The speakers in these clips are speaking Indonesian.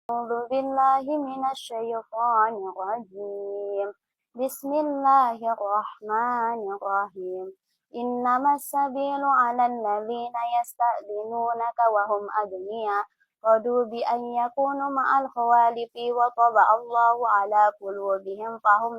أعوذ بالله من الشيطان الرجيم. بسم الله الرحمن الرحيم. إنما السبيل على الذين يستأذنونك وهم أغنياء رضوا بأن يكونوا مع الخوالف وطبع الله على قلوبهم فهم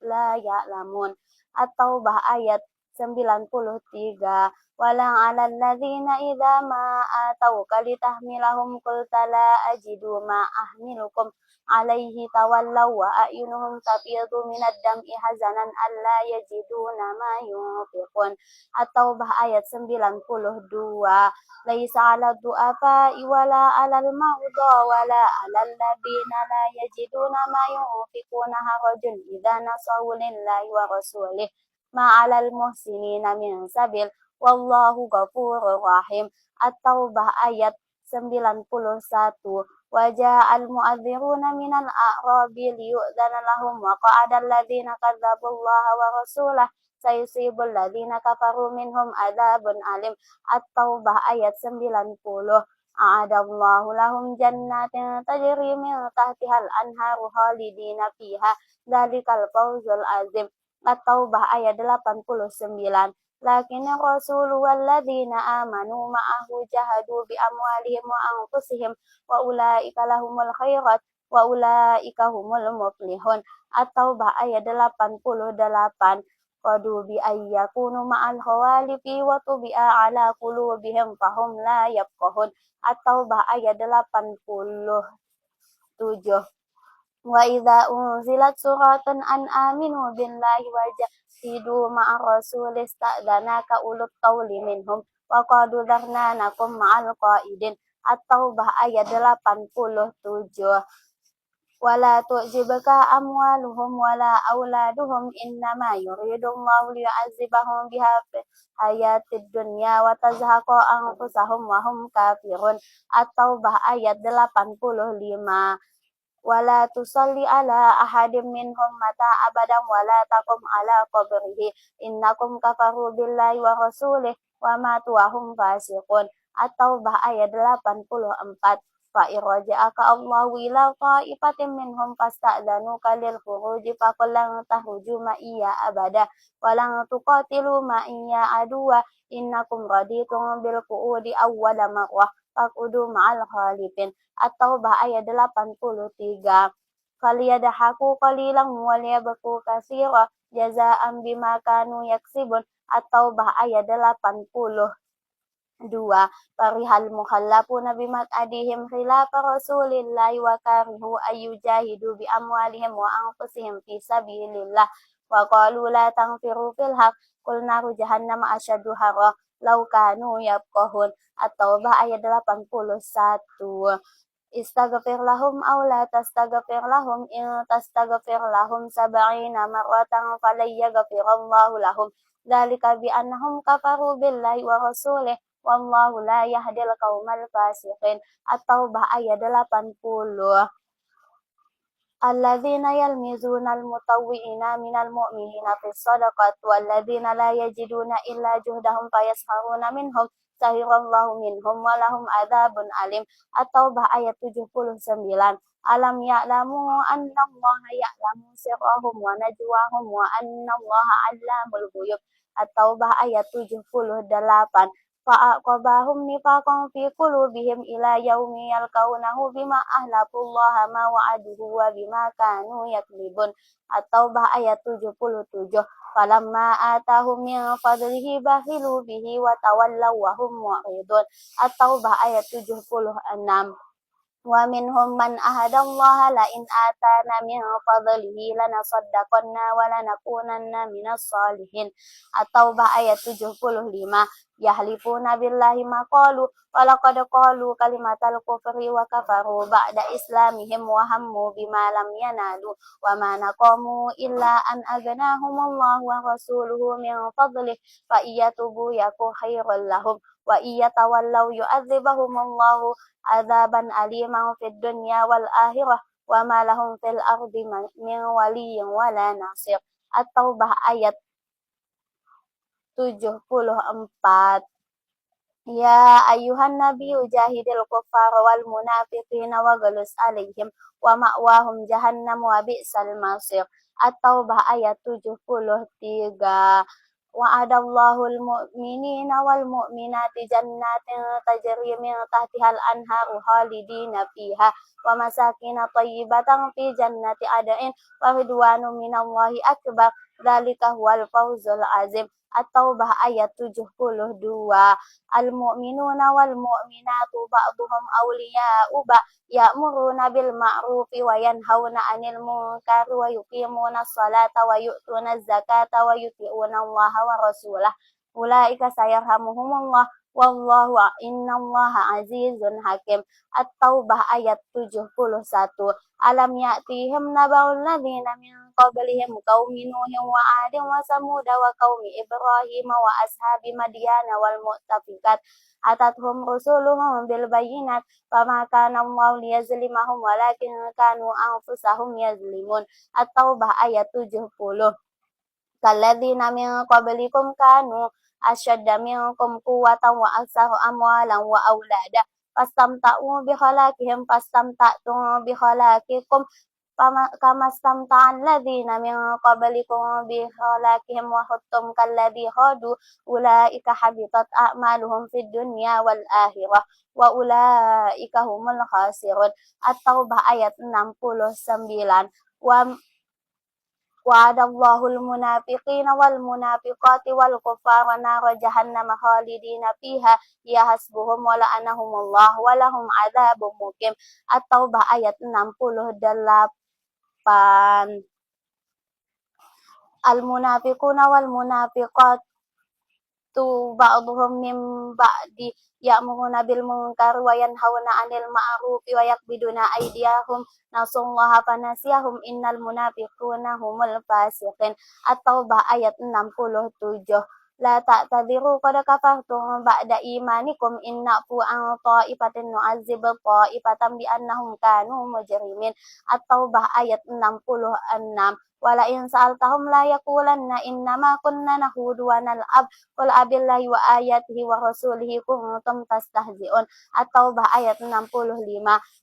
لا يعلمون. At-Taubah ayat 93. Wala 'alal ladzina idza ma atauka litahmilahum qulta la ajidu ma ahmilukum alaihi tawallaw wa a'yunuhum tafidu minad dam'i hazanan alla yajiduna ma yunfiqun. At-Taubah ayat 92. Laisa 'alad du'afa'i wala 'alal mardha wala 'alal ladzina la yajiduna ma yunfiquna harajun idza nasahu lillahi wa rasulih ma 'alal muhsinina min sabil wallahu ghafurur rahim. At-Taubah ayat 91. Waja'al mu'adziruna minal a'rabi liyu'dzana lahum wa qa'adal ladzina kadzdzabullaha wa rasulahu sayusibul ladzina kafaru minhum adzabun alim. At-Taubah ayat 90. A'adallahu lahum jannatin tajri min tahtihal anharu khalidina fiha dzalikal fawzul azim. At-Taubah ayat 89. Lakin Rasul walladzina amanu ma'ahu jahadu bi amwalihim wa anfusihim wa ulaika lahumul khairat wa ulaika humul muflihun. At-Taubah ayat 88. Qadu bi ayyakunu ma'al khawalifi wa tubi'a ala qulubihim fahum la yafqahun. At-Taubah ayat 87. Wa idza unzilat suratun an aminu billahi wa jahidu ma'a rasul ista'dhanaka ulul qawli minhum wa qadu dharnanakum ma'al qaidin. At-Taubah ayat 87. Wala tu'jibka amwaluhum wala auladuhum innama yuridullahu liyu'adzibahum biha fil hayatid dunya wa tazhaqa anfusahum wa hum kafirun. At-Taubah ayat 85. Wala tusalli ala ahadim minhum mata abadan wala taqum ala qabrihi innakum kafaru billahi wa rasulih wa matu wa hum fasiqun. At-Taubah ayat 84. Fa irja'aka Allahu ila ta'ifatin minhum fasta'dzanuka lil khuruji faqul lan tahruju ma iya abada wa lan tuqatilu ma iya aduwa innakum raditum bil qu'udi awwala marrah faqudu ma'al khalifin. At-Taubah ayat 83. Faliyadhaku qalilan wa liyabku katsira jazaa'an bima kanu yaksibun. At-Taubah ayat 82. Farihal mukhallafuna bimat'adihim khilafa rasulillahi wa karihu ayyujahidu bi amwalihim wa anfusihim fi sabilillah wa qalu la tanfiru fil haq qul naru jahannam asyaddu harra law kanu yafqahun. At-Taubah ayat 81. Istaghfir lahum aw la tastaghfir lahum in tastaghfir lahum sab'ina marratan falan yaghfirallahu lahum dzalika bi annahum kafaru billahi wa rasulih wallahu la yahdil qaumal fasiqin. At-Taubah ayat 80. Alladzina yalmizuna al-mutawwi'ina minal mu'minina fis shadaqati walladzina la yajiduna illa juhdahum fayasharuna minhum sahirallahu minhum wa lahum adzabun alim. At-Taubah ayat 79. Alam ya'lamu annallaha ya'lamu sirrahum wa najwahum wa annallaha 'allamul ghuyub. At-Taubah ayat 78. Fa'aqabahum nifaqan fi qulubihim ila yaumi yalqaunahu bima ahlafullaha ma wa'aduhu wa bima kanu yakdzibun. At-Taubah ayat 77. Falamma atahum min fadlihi bakhilu bihi wa tawallaw wa hum mu'ridun. At-Taubah ayat 76. Wa minhum man ahadallaha la in atana min fadlihi lanasaddaqanna wa lanakunanna minas salihin. At-Taubah ayat 75. Yahlifuna billahi ma qalu wa laqad qalu kalimatal kufri wa kafaru ba'da islamihim wa hammu bima lam yanalu wa ma naqamu illa an aghnahumullahu wa rasuluhu min fadlihi fa iyatubu yaku khairul lahum wa iyatawallaw yu'adzibahumullahu adzaban aliman fid dunya wal akhirah wa ma lahum fil ardi min waliyyin wala nasir. At-Taubah ayat 74. Ya ayuhan nabiyyu jahidil kuffara wal munafiqina waghluz alaihim wa ma'wahum jahannam wa bi'sal masir. At-Taubah ayat 73. Wa'adallahu al-mu'minina wal mu'minati jannatin tajri min tahtihal anharu khalidina fiha wa masakin thayyibatan fi jannati ada'in wa ridwanun minallahi akbar. Dzalika huwal fawzul azim. At-Taubah ayat 72. Al-mu'minuna wal mu'minatu ba'duhum awliya'u ya'muruna bil ma'rufi wa yanhauna 'anil munkari wa yuqimuna sholata wa yu'tuna zakata wa yuti'una Allah wa rasulah. Ulaika sayarhamuhumullah wallahu innallaha azizun hakim. At-Taubah ayat 71. Alam ya'tihim naba'ul ladzina min qablihim qaumi Nuhin wa 'adin wa Samud wa qaumi Ibrahim wa ashabi Madyana wal mu'tafikat atathum rusuluhum bil bayyinat fama kana Allah liyazlimahum walakin kanu anfusahum yazlimun. At-Taubah ayat 70. Kalladzina min qablikum kanu asyadda minkum quwwatan wa aktsara amwalan wa aulada fastamta'u bi khalaqihim fastamta'tum bi khalaqikum kamastamta'al ladzina min qablikum bi khalaqihim wa khuttum kalladzi khadu ulaika habitat a'maluhum fid dunya wal akhirah wa ulaika humul khasirun. At-Taubah ayat 69. Wa'adallahu al-munafiqina wal munafiqati wal kuffara nara jahannama khalidina fiha ya hasbuhum wa la'anahumullah wa lahum adzabun muqim. At-Taubah ayat 68. Al-munafiquna wal munafiqat ba'dhum min ba'di ya'muruna bil munkari wa yanhauna 'anil ma'rufi wa yaqbiduna aydiyahum nasallaha fanasiyahum innal munafiquna humul fasiqin. At-Taubah ayat 67. La ta'tadiru qad kafartum ba'da imanikum in na'fu an ta'ifatin nu'azzib ta'ifatan bi annahum kanu mujrimin. At-Taubah ayat 66. Wala in sa'altahum la yaqulanna innama kunna nahudu wa nal'ab qul abillahi wa ayatihi wa rasulihi kuntum tastahzi'un. At-Taubah ayat 65.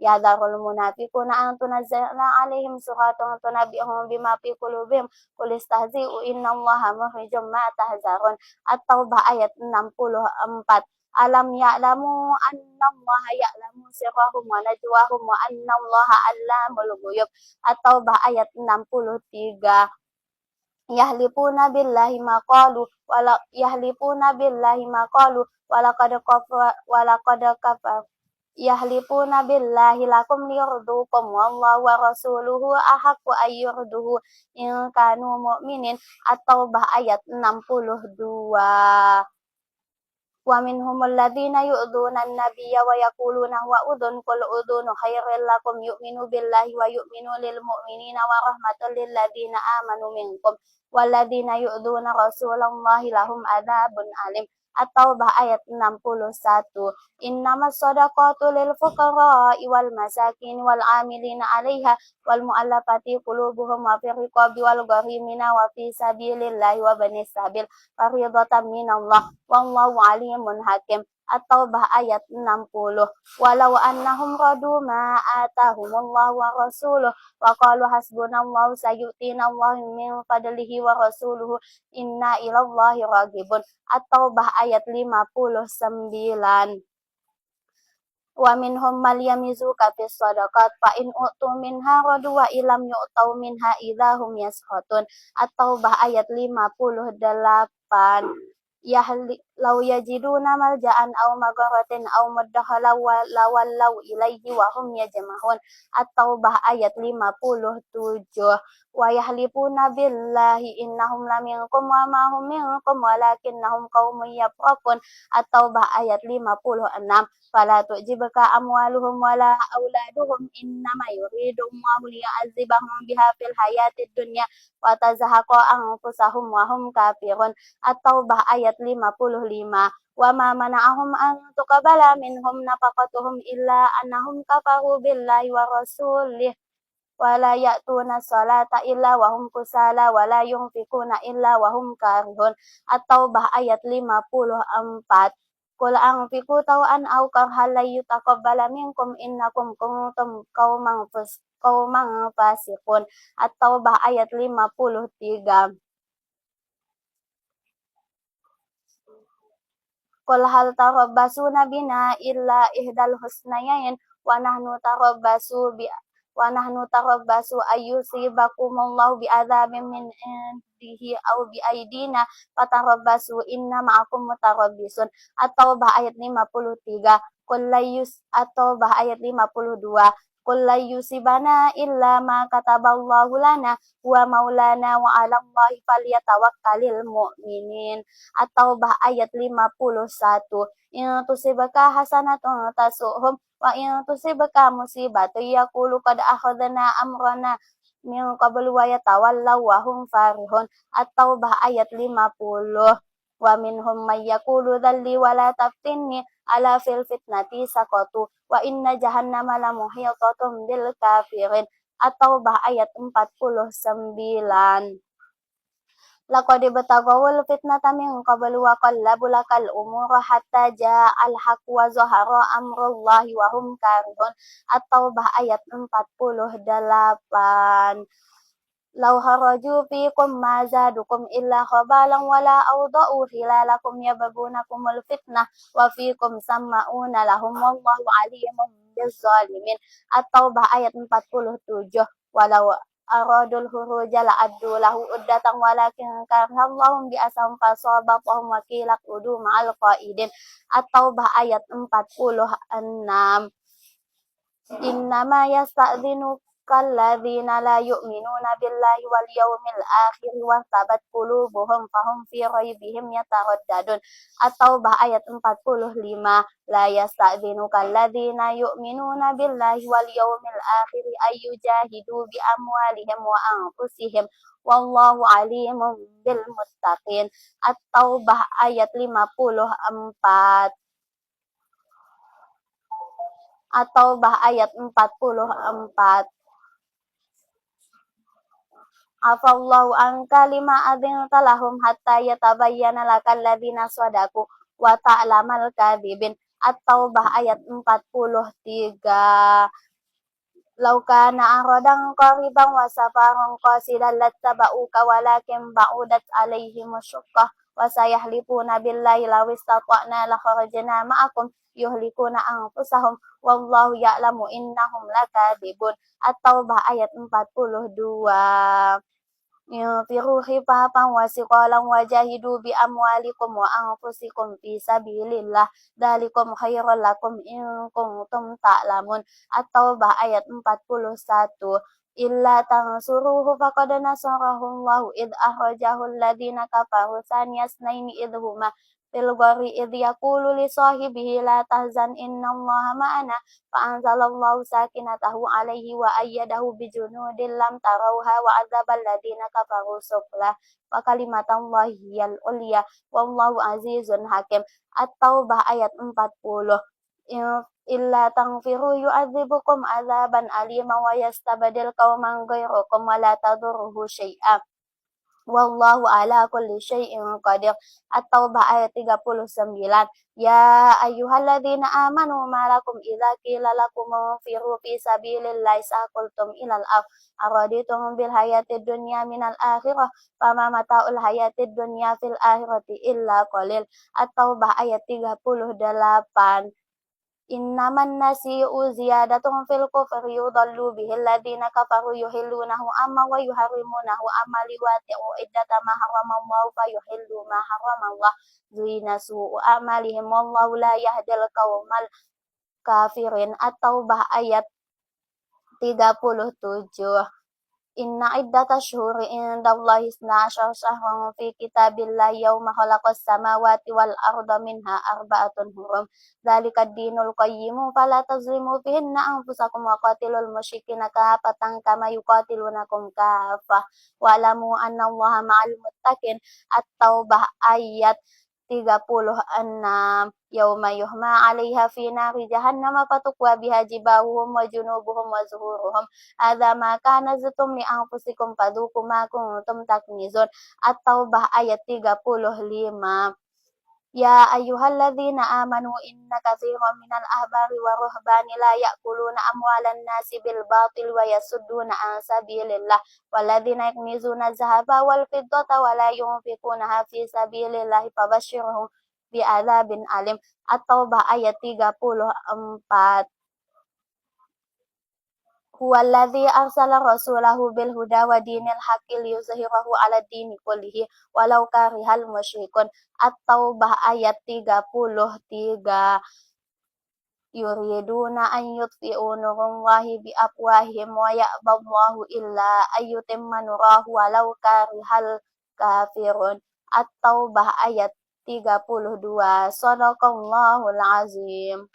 Ya darul munafiquna an tunazzala alaihim suratun tunabbi'uhum bima fi qulubihim qul istahzi'u innallaha mukhrijum ma tahzarun. At-Taubah ayat 64. Alam ya'lamu annallaha ya'lamu sirrahum wa najwahum wa annallaha 'allamul ghuyub. At-Taubah ayat 63. Yahlifuna billahi ma qalu walaqad kafar yahlifuna billahi lakum liyurdukum wallahu wa rasuluhu ahaqqu ayyurduhu in kanu mu'minin. At-Taubah ayat 62. Wa minhumul ladzina yu'dzuna an-nabiyya wa yaquluna huwa udhun qul udhunu khairil lakum yu'minu billahi wa yu'minu lil mu'minina wa rahmatul lil ladzina amanu minkum wal ladzina yu'dzuna rasulallahi lahum adzabun alim. At-Taubah ayat 61. Innamas shadaqatu lil fuqara'i wal masakin wal 'amilina 'alaiha wal mu'allafati qulubuhum wa fir riqabi wal gharimina wa fi sabilillahi wa banis sabil fardhatan minallah wallahu alimun hakim. At-Taubah ayat 60. Walau annahum radu ma atahumullahu wa rasuluhu wa qalu hasbunallahu sayu'tinallahu min fadlihi wa rasuluhu inna ilallahi raghibun. At-Taubah ayat 59. Wa minhum man yamizuka fis shadaqat fa in u'tu minha radu wa ilam yu'tau minha idahum yaskhatun. At-Taubah ayat 58. Law yajiduna malja'an aw magharatin aw mudakhala lawallaw ilaihi wa hum yajmahun. At-Taubah ayat 57. Wa yahlifuna billahi innahum laminkum wa ma hum minkum walakinnahum qaumun yafraqun. At-Taubah ayat 56. Fala tu'jibka amwaluhum wala auladuhum innama yuridu Allahu liya'adzibahum biha fil hayatid dunya wa tazhaqa anfusahum wa hum kafirun. At-Taubah ayat 55. Wa ma mana'ahum an tuqbala minhum nafaqatuhum illa annahum kafaru billahi wa rasulih wa la ya'tuna salata illa wa hum kusala wa la yunfikuna illa wa hum karihun. At-Taubah ayat 54. Qul anfiqu taw'an aw karhan lan yutaqabbala minkum innakum kuntum qauman fasiqun. At-Taubah ayat 53. Qul hal tarabbasuna bina illa ihdal husnayain wa nahnu tarabbasu ayyusibakumullahu bi'adzabin min indihi aw bi aidina fatarabbasu inna ma'akum mutarabbisun. At-Taubah ayat 53. At-Taubah ayat 52. Qul la yusibana illa ma kataballahu lana wa maulana wa 'alallahi falyatawakkalul mu'minin. At-Taubah ayat 51. In tusibaka hasanatun tasu'hum wa in tusibaka musibatun yaqulu qad akhadna amrana min qablu wa yatawallaw wa hum farihun. At-Taubah ayat 50. Wa minhum may yaqulu dhalli wa la taftinni ala fil fitnati saqatu wa inna jahannama lamuhitatun bil kafirin. At-Taubah ayat 49. Laqad ibtaghawul fitnata min qablu wa qallabu lakal umura hatta ja'al haqq wa zahara amrullahi wa hum karihun. At-Taubah ayat 48. Law haraju fikum ma zadukum illa khabalan wala awda'u khilalakum yabghunakumul fitnah wa fikum samma'una lahum wallahu alimun bizzalimin. At-Taubah ayat 47. Walau aradul huruja la'addu lahu uddatan walakin karhallahum bi'asam fasabatahum wa qila qudu ma'al qaidin. At-Taubah ayat 46. Innama yasta'dzinuka alladzina la yu'minuna billahi wal yawmil akhir wa sabat qulubuhum fahum fi raibihim yataraddadun. At-Taubah ayat 45. La yasta'dzinuka alladzina yu'minuna billahi wal yawmil akhir ayyujahidu bi amwalihim wa anfusihim wallahu alimun bil muttaqin. At-Taubah ayat 54. At-Taubah ayat 44. Afallahu anka lima adzinta lahum hatta yatabayyana lakal ladzina shadaku wa ta'lamal kadzibin. At-Taubah ayat 43. Law kana aradan qariban wa safaran qasidan lattaba'uka walakin ba'udat 'alaihimus shuqqah wa sayahlifuna billahi law istata'na la kharajna ma'akum yuhlikuna anfusahum wallahu ya'lamu innahum lakadzibun. At-Taubah ayat 42. Infiru khifafan wa siqalan wa jahidu bi amwalikum wa anfusikum fi sabilillah dzalikum khairul lakum in kuntum ta'lamun. At-Taubah ayat 41. Illa tansuruhu faqad nasarahu Allahu id akhrajahu alladhina kafaru saniyasnaini idhuma fil ghari idh yaqulu li sahibihi la tahzan innallaha ma'ana fa'anzalallahu sakinatahu alaihi wa ayyadahu bijunudin lam tarauha wa adzabal ladina kafaru sufla wa kalimatallahi hiyal ulya wallahu azizun hakim. At-Taubah ayat 40. Illa tangfiru yu'adzibukum adzaban aliman wa yastabdil qauman ghayrakum wa la tadurruhu syai'a wallahu ala kulli syai'in qadir. At-Taubah ayat 39. Ya ayyuhalladzina amanu ma lakum idza qila lakum infiru fi sabilillahi saqultum ilal araditum bil hayatid dunya minal akhirah fama mata'ul hayatid dunya fil akhirati illa qalil. At-Taubah ayat 38. Innaman nasi'u ziyadatun fil kufri yudallu bihil ladina kafaru yuhillunahu amma wa yuharrimunahu amma liwati'u iddata ma haramallahu fa yuhillu ma haramallah zuina su'u amalihim wallahu la yahdil qawmal kafirin. At-Taubah ayat 37. Inna iddatash syuhuri indallahi isna asyara syahran fi kitabillahi yawma khalaqas samawati wal arda minha arba'atun hurum. Dzalikad dinul qayyimu fala tazlimu fihinna anfusakum wa qatilul musyrikina kafatan kama yuqatilunakum kafah wa'lamu annallaha ma'al muttaqin. At-Taubah ayat 36. Yauma yuhma 'alaiha fi nari jahannama fatukwa biha jibahuhum wa junubuhum wa zuhuruhum hadza ma kanaztum li anfusikum fadhuqu ma kuntum taknizun. At-Taubah ayat 35. Ya ayyuhalladzina amanu inna katsiran minal ahbari wa ruhbani la ya'kuluna amwalan nasi bil batil wa yasudduna an sabilillah walladzina yaknizuna adh-dhahaba wal fiddata wa la yunfiqunaha fi sabilillah fabashshirhum bi'adzabin alim. At-Taubah ayat 34. Huwallazi arsala rasulahu bil huda wa dinil haqqi liyuzhirahu 'alad dini kullihi walau karihal musyrikun. At-Taubah ayat 33. Yuriduna an yutfi'u nurallahi bi afwahihim wa ya'ballahu illa ayyutimma nurahu walau karihal kafirun. At-Taubah ayat 32. Shadaqallahul azim.